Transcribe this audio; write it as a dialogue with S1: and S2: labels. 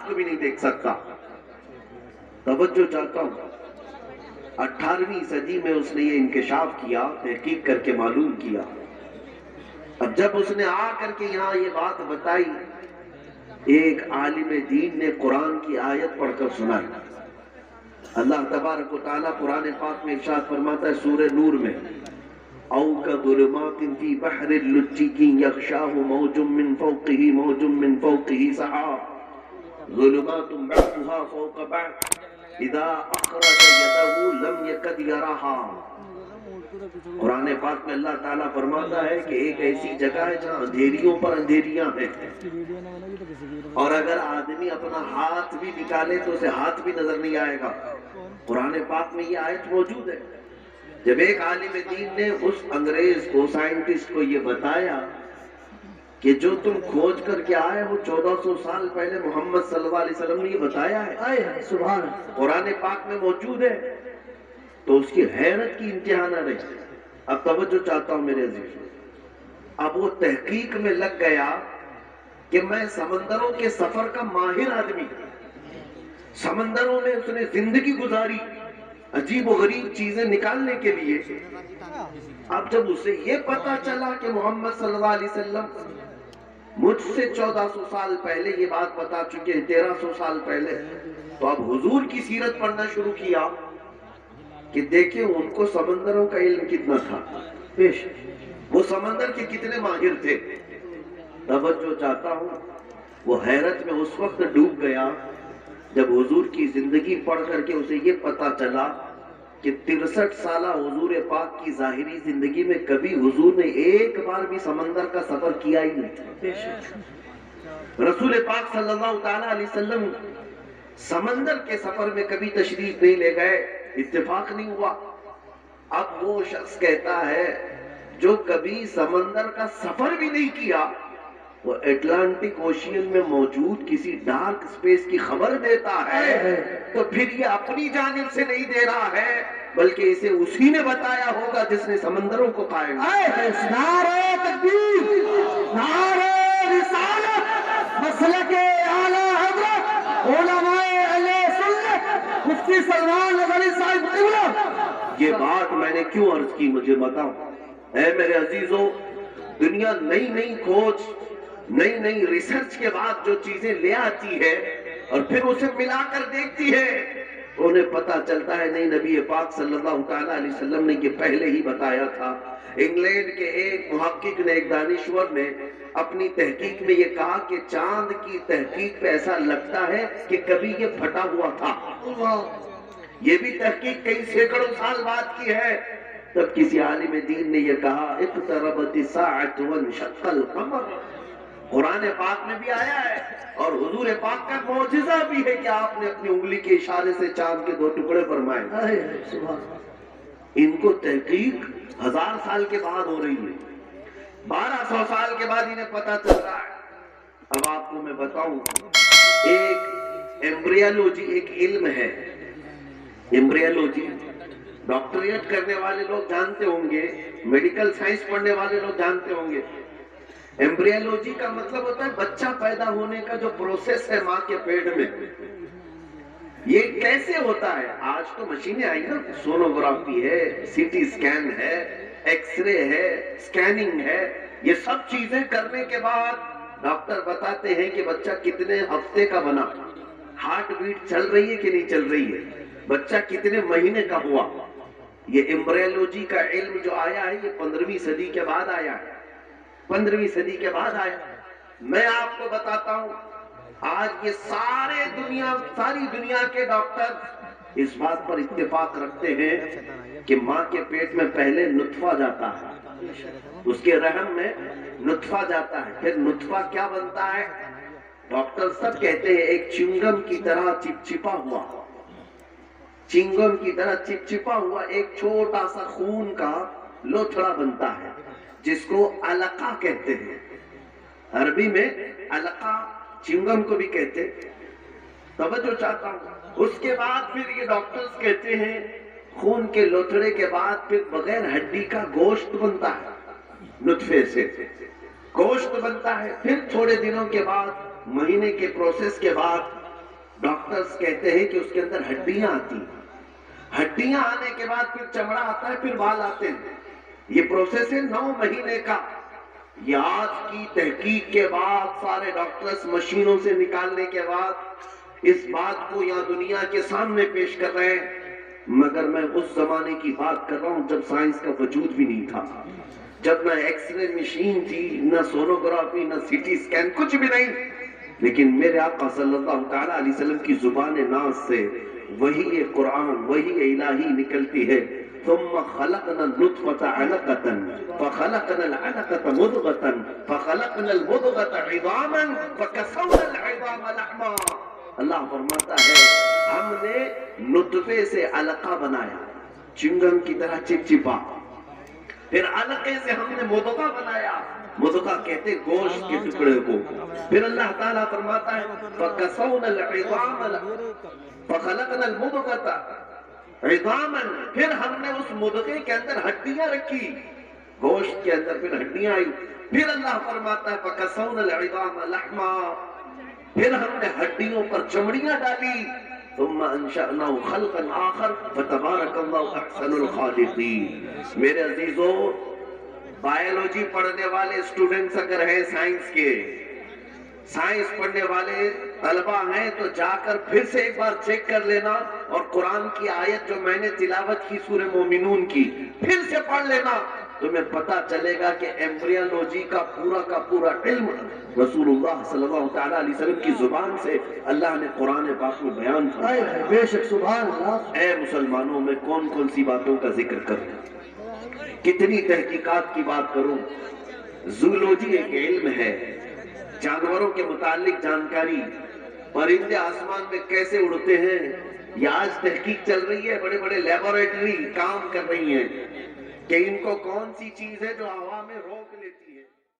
S1: رات کو بھی نہیں دیکھ سکتا۔ توجہ چاہتا ہوں، 18ویں صدی میں اس نے یہ انکشاف کیا، تحقیق کر کے معلوم کیا۔ اب جب اس نے آ کر کے یہاں یہ بات بتائی، ایک عالم دین نے قرآن کی آیت پڑھ کر سنائی۔ اللہ تبارک و تعالیٰ قرآن پاک میں ارشاد فرماتا ہے سورہ نور میں، او کظلمات فی بحر اللجی یغشاہ موج من فوقہ موج من فوقہ سحاب ظلمات بعضها فوق بعض اذا اخرج یدہ لم یکد یراہا۔ قرآن پاک میں اللہ تعالیٰ فرماتا ہے کہ ایک ایسی جگہ ہے جہاں اندھیریوں پر اندھیریاں ہیں، اور اگر آدمی اپنا ہاتھ بھی نکالے تو اسے ہاتھ بھی نظر نہیں آئے گا۔ قرآن پاک میں یہ آیت موجود ہے۔ جب ایک عالم دین نے اس انگریز کو، سائنٹسٹ کو یہ بتایا کہ جو تم کھوج کر کے آئے وہ 1400 سال پہلے محمد صلی اللہ علیہ وسلم نے یہ بتایا ہے، سبحان اللہ، قرآن پاک میں موجود ہے، تو اس کی حیرت کی انتہا نہ رہی۔ اب توجہ چاہتا ہوں میرے عزیز، اب وہ تحقیق میں لگ گیا کہ میں سمندروں کے سفر کا ماہر آدمی، سمندروں میں اس نے زندگی گزاری عجیب و غریب چیزیں نکالنے کے لیے۔ اب جب اسے یہ پتا چلا کہ محمد صلی اللہ علیہ وسلم مجھ سے 1400 سال پہلے یہ بات بتا چکے ہیں، 1300 سال پہلے، تو اب حضور کی سیرت پڑھنا شروع کیا کہ دیکھیں ان کو سمندروں کا علم کتنا تھا، وہ سمندر کے کتنے ماہر تھے۔ توجہ چاہتا ہوں، وہ حیرت میں اس وقت ڈوب گیا جب حضور کی زندگی پڑھ کر کے اسے یہ پتا چلا کہ 63 سالہ حضور پاک کی ظاہری زندگی میں کبھی حضور نے ایک بار بھی سمندر کا سفر کیا ہی نہیں۔ رسول پاک صلی اللہ تعالیٰ علیہ وسلم سمندر کے سفر میں کبھی تشریف نہیں لے گئے، اتفاق نہیں ہوا۔ اب وہ شخص کہتا ہے جو کبھی سمندر کا سفر بھی نہیں کیا، وہ اٹلانٹک اوشین میں موجود کسی ڈارک سپیس کی خبر دیتا ہے، تو پھر یہ اپنی جانب سے نہیں دے رہا ہے بلکہ اسے اسی نے بتایا ہوگا جس نے سمندروں کو قائم کیا۔
S2: نعرہ تکبیر، نعرہ رسالت، مسلک اعلی حضرت علماء اہل سنت مفتی سلمان ندوی صاحب قبلہ۔
S1: یہ بات میں نے کیوں عرض کی، مجھے بتاؤ اے میرے عزیزو، دنیا نئی نئی کھوج، نئی نئی ریسرچ کے بعد جو چیزیں لے آتی ہے اور پھر اسے ملا کر دیکھتی ہے تو انہیں پتا چلتا ہے نہیں، نبی پاک صلی اللہ تعالیٰ علیہ وسلم نے یہ پہلے ہی بتایا تھا۔ انگلینڈ کے ایک محقق نے، ایک دانشور نے اپنی تحقیق میں یہ کہا کہ چاند کی تحقیق پہ ایسا لگتا ہے کہ کبھی یہ پھٹا ہوا تھا۔ یہ بھی تحقیق کئی سینکڑوں سال بعد کی ہے۔ تب کسی عالم دین نے یہ کہا اقتربت الساعۃ وانشق القمر۔ قرآن پاک میں بھی آیا ہے اور حضور پاک کا معجزہ بھی ہے کہ آپ نے اپنی انگلی کے اشارے سے چاند کے 2 ٹکڑے فرمائے۔ ان کو تحقیق 1000 سال کے بعد ہو رہی ہے، 1200 سال کے بعد انہیں پتا چل رہا ہے۔ اب آپ کو میں بتاؤں، ایک ایمبریولوجی ایک علم ہے، ایمبریولوجی ڈاکٹریٹ کرنے والے لوگ جانتے ہوں گے، میڈیکل سائنس پڑھنے والے لوگ جانتے ہوں گے۔ ایمبریولوجی کا مطلب ہوتا ہے بچہ پیدا ہونے کا جو پروسیس ہے ماں کے پیٹ میں، یہ کیسے ہوتا ہے۔ آج تو مشینیں آئی نا، سونوگرافی ہے، سی ٹی اسکین ہے، ایکس رے ہے، اسکیننگ ہے، یہ سب چیزیں کرنے کے بعد ڈاکٹر بتاتے ہیں کہ بچہ کتنے ہفتے کا بنا، ہارٹ بیٹ چل رہی ہے کہ نہیں چل رہی ہے، بچہ کتنے مہینے کا ہوا۔ یہ ایمبریولوجی کا علم جو آیا ہے یہ 15ویں صدی کے بعد آیا ہے، 15ویں صدی کے بعد آیا۔ میں آپ کو بتاتا ہوں، آج یہ ساری دنیا کے ڈاکٹر اس بات پر اتفاق رکھتے ہیں کہ ماں کے پیٹ میں پہلے نطفہ جاتا ہے، اس کے رحم میں نطفہ جاتا ہے، پھر نطفہ کیا بنتا ہے، ڈاکٹر سب کہتے ہیں ایک چنگم کی طرح چپچپا ہوا، چنگم کی طرح چپچپا ہوا ایک چھوٹا سا خون کا لوتھڑا بنتا ہے جس کو علقہ کہتے ہیں، عربی میں علقہ، چنگم کو بھی کہتے ہیں۔ توجہ چاہتا ہوں، اس کے بعد پھر یہ ڈاکٹرز کہتے ہیں خون کے لوتھڑے کے بعد پھر بغیر ہڈی کا گوشت بنتا ہے، نطفے سے گوشت بنتا ہے، پھر تھوڑے دنوں کے بعد، مہینے کے پروسیس کے بعد ڈاکٹرز کہتے ہیں کہ اس کے اندر ہڈیاں آتی ہیں، ہڈیاں آنے کے بعد پھر چمڑا آتا ہے، پھر بال آتے ہیں. یہ پروسیس ہے 9 مہینے کا. یہ آج کی تحقیق کے بعد سارے ڈاکٹرز مشینوں سے نکالنے کے بعد اس بات کو یہاں دنیا کے سامنے پیش کر رہے ہیں. مگر میں اس زمانے کی بات کر رہا ہوں جب سائنس کا وجود بھی نہیں تھا، جب نہ ایکس رے مشین تھی، نہ سونوگرافی، نہ سی ٹی اسکین، کچھ بھی نہیں. لیکن میرے آقا صلی اللہ تعالیٰ علیہ وسلم کی زبان ناز سے وہی قرآن، وہی الہی نکلتی ہے. ثم خلقنا النطفة علقة فخلقنا العلقة مضغة فخلقنا المضغة عظاما فكسونا العظام لحما. اللہ فرماتا ہے ہم نے نطفے سے علقہ بنایا، چنگم کی طرح چپچپا، پھر علقے سے ہم نے مضغہ بنایا، مضغہ کہتے گوشت کے ٹکڑے کو. پھر اللہ تعالیٰ فرماتا ہے فَكَسَوْنَا الْعِظَامَ فَخَلَقْنَا الْمُضْغَةَ عِظَامًا، پھر ہم نے اس مضغے کے اندر ہڈیاں رکھی، گوشت کے اندر پھر ہڈیاں آئی. پھر اللہ فرماتا ہے فَكَسَوْنَا الْعِظَامَ لَحْمًا، پھر ہم نے ہڈیوں پر چمڑیاں ڈالی. ثم انشأناه خلقا آخر فتبارک اللہ احسن الخالقین. میرے عزیزو، بائیولوجی پڑھنے والے اسٹوڈنٹس اگر ہیں، سائنس کے، سائنس پڑھنے والے طلبہ ہیں تو جا کر پھر سے ایک بار چیک کر لینا، اور قرآن کی آیت جو میں نے تلاوت کی سورہ مومنون کی پھر سے پڑھ لینا. تمہیں پتا چلے گا کہ ایمبریولوجی کا پورا علم رسول اللہ صلی اللہ تعالیٰ علیہ وسلم کی زبان سے اللہ نے قرآن پاک میں بیان فرمایا.
S2: بے شک سبحان اللہ.
S1: اے مسلمانوں، میں کون کون سی باتوں کا ذکر کروں، کتنی تحقیقات کی بات کروں. زولوجی ایک علم ہے، جانوروں کے متعلق جانکاری، پرندے آسمان میں کیسے اڑتے ہیں یہ آج تحقیق چل رہی ہے. بڑے بڑے لیبوریٹری کام کر رہی ہیں کہ ان کو کون سی چیز ہے جو ہوا میں روک لیتی